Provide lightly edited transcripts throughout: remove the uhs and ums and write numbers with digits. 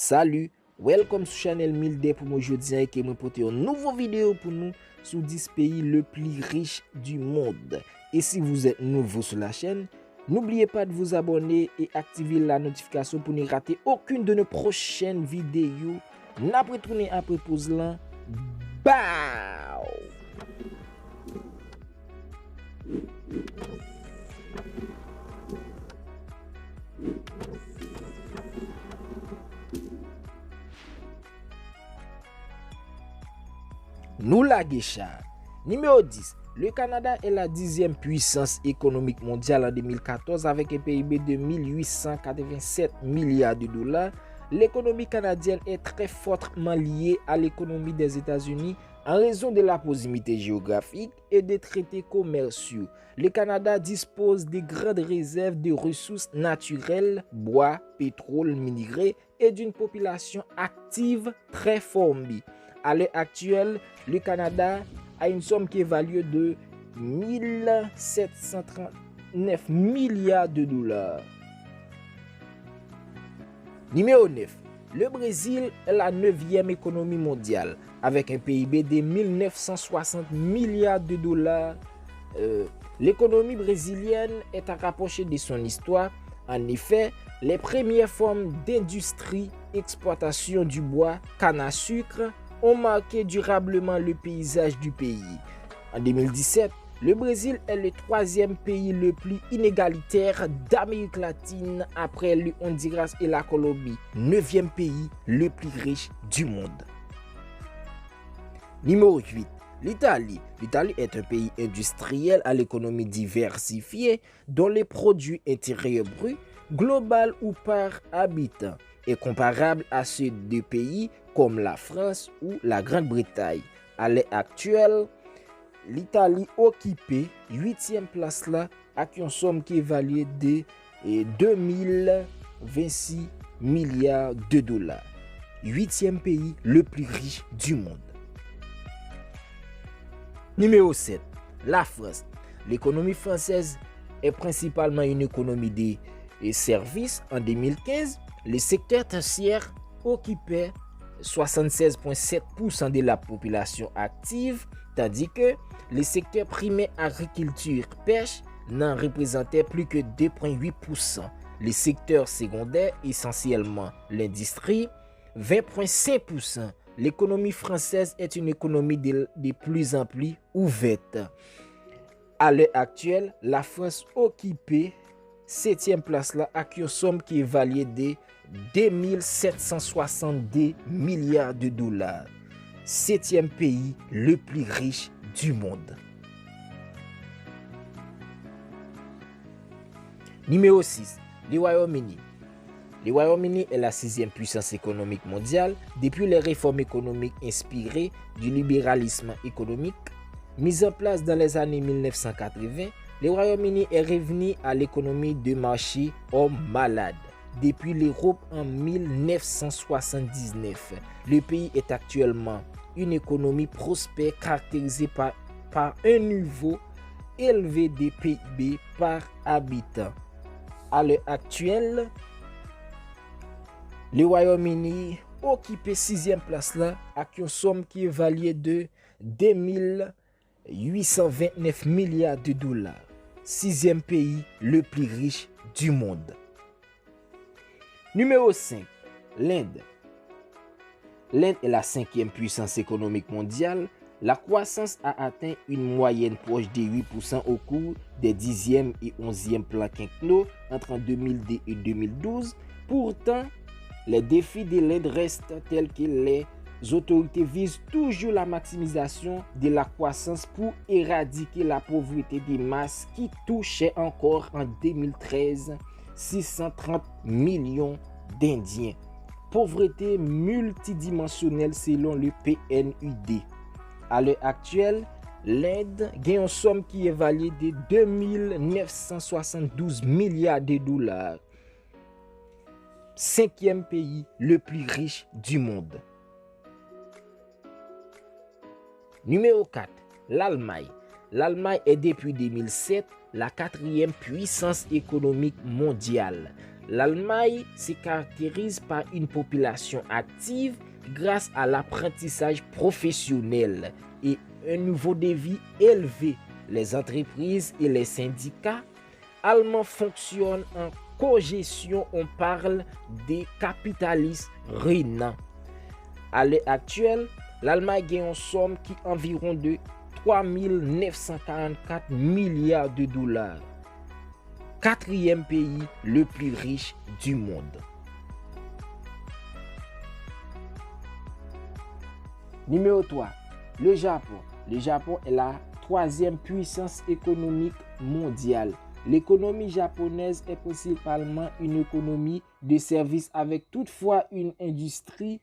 Salut, welcome sur Channel 1000D pour aujourd'hui et qui me porte une nouvelle vidéo pour nous sur 10 pays le plus riches du monde. Et si vous êtes nouveau sur la chaîne, n'oubliez pas de vous abonner et activer la notification pour ne rater aucune de nos prochaines vidéos. N'a pas tourné après pause là. Bow! Nous la Geisha. Numéro 10. Le Canada est la 10e puissance économique mondiale en 2014 avec un PIB de 1887 milliards de dollars. L'économie canadienne est très fortement liée à l'économie des États-Unis en raison de la proximité géographique et des traités commerciaux. Le Canada dispose de grandes réserves de ressources naturelles, bois, pétrole, minerais et d'une population active très formée. À l'heure actuelle, le Canada a une somme qui est évaluée de 1739 milliards de dollars. Numéro 9. Le Brésil est la 9e économie mondiale avec un PIB de 1960 milliards de dollars. L'économie brésilienne est à rapprocher de son histoire. En effet, les premières formes d'industrie, exploitation du bois, canne à sucre, ont marqué durablement le paysage du pays. En 2017, le Brésil est le 3e pays le plus inégalitaire d'Amérique latine après le Honduras et la Colombie, 9e pays le plus riche du monde. Numéro 8. L'Italie. L'Italie est un pays industriel à l'économie diversifiée dont les produits intérieurs bruts, global ou par habitant, est comparable à ceux de pays comme la France ou la Grande-Bretagne. À l'heure actuelle, l'Italie occupait 8e place là avec une somme qui est évaluée de 2026 milliards de dollars. 8e pays le plus riche du monde. Numéro 7. La France. L'économie française est principalement une économie des services. En 2015, le secteur tertiaire occupait 76,7% de la population active, tandis que le secteur primaire agriculture pêche n'en représentait plus que 2,8%. Le secteur secondaire, essentiellement l'industrie, 20,5%. L'économie française est une économie de plus en plus ouverte. À l'heure actuelle, la France occupait 7e place là avec une somme qui est évaluée de 2762 milliards de dollars. 7e pays le plus riche du monde. Numéro 6. Le Royaume-Uni. Le Royaume-Uni est la 6e puissance économique mondiale depuis les réformes économiques inspirées du libéralisme économique mis en place dans les années 1980. Le Royaume-Uni est revenu à l'économie de marché homme malade. Depuis l'Europe en 1979, le pays est actuellement une économie prospère caractérisée par un niveau élevé de PIB par habitant. À l'heure actuelle, le Royaume-Uni occupe 6e place là avec une somme qui est évaluée de 2829 milliards de dollars. 6e pays le plus riche du monde. Numéro 5. L'Inde. L'Inde est la 5e puissance économique mondiale. La croissance a atteint une moyenne proche de 8% au cours des 10e et 11e plans quinquennaux entre 2002 et 2012. Pourtant, les défis de l'Inde restent tels que les autorités visent toujours la maximisation de la croissance pour éradiquer la pauvreté des masses qui touchait encore en 2013 630 millions d'Indiens. Pauvreté multidimensionnelle selon le PNUD. À l'heure actuelle, l'Inde gagne une somme qui est évaluée de 2972 milliards de dollars. 5e pays le plus riche du monde. Numéro 4. L'Allemagne. L'Allemagne est depuis 2007 la 4e puissance économique mondiale. L'Allemagne se caractérise par une population active grâce à l'apprentissage professionnel et un niveau de vie élevé. Les entreprises et les syndicats allemands fonctionnent en cogestion. On parle des capitalistes rénants. À l'heure actuelle, l'Allemagne gagne en somme qui est environ de 3 944 milliards de dollars. Quatrième pays le plus riche du monde. Numéro 3, le Japon. Le Japon est la troisième puissance économique mondiale. L'économie japonaise est principalement une économie de services avec toutefois une industrie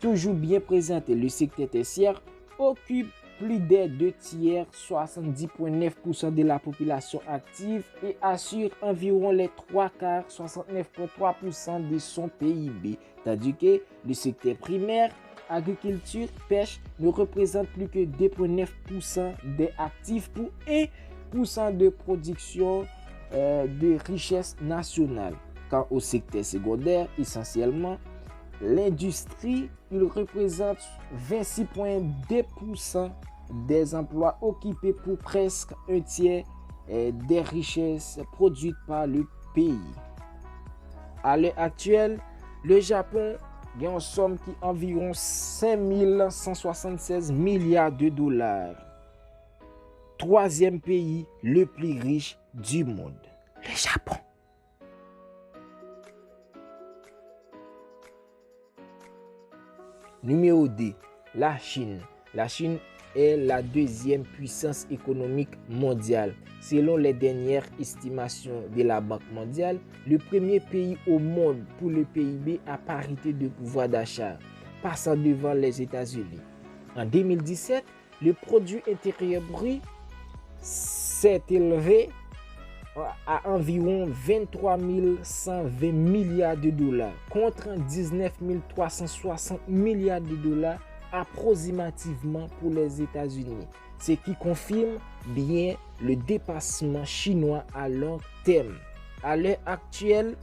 toujours bien présentée. Le secteur tertiaire occupe plus des 2/3, 70,9% de la population active et assure environ les 3/4, 69,3% de son PIB. Tandis que le secteur primaire, agriculture, pêche ne représente plus que 2,9% des actifs pour 1% de production de richesse nationale. Quant au secteur secondaire, essentiellement, l'industrie, il représente 26,2% des emplois occupés pour presque un tiers des richesses produites par le pays. À l'heure actuelle, le Japon gagne en somme qui est environ 5 176 milliards de dollars. Troisième pays le plus riche du monde, le Japon. Numéro 2, la Chine. La Chine est la deuxième puissance économique mondiale. Selon les dernières estimations de la Banque mondiale, le premier pays au monde pour le PIB à parité de pouvoir d'achat, passant devant les États-Unis. En 2017, le produit intérieur brut s'est élevé à environ 23 120 milliards de dollars contre 19 360 milliards de dollars approximativement pour les États-Unis, ce qui confirme bien le dépassement chinois à long terme. À l'heure actuelle,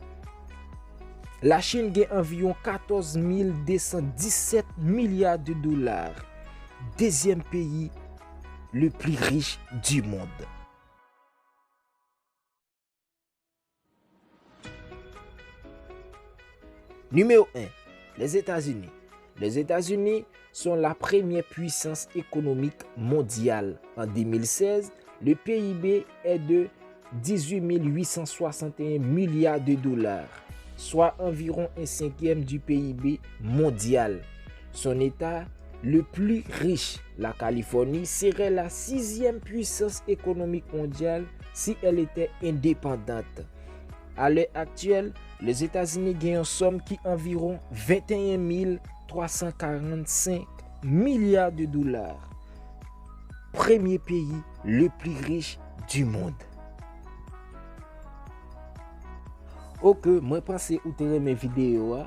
la Chine gagne environ 14 217 milliards de dollars, deuxième pays le plus riche du monde. Numéro 1, les États-Unis. Les États-Unis sont la première puissance économique mondiale. En 2016, le PIB est de 18 861 milliards de dollars, soit environ un cinquième du PIB mondial. Son État le plus riche, la Californie, serait la sixième puissance économique mondiale si elle était indépendante. À l'heure actuelle, les États-Unis gagnent en somme qui environ 21 345 milliards de dollars. Premier pays le plus riche du monde. Ok, moi pense ou te mes vidéo.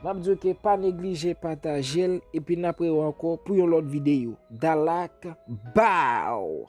Je dis que pas négliger partager et puis après encore pour une autre vidéo. Dalak, bow!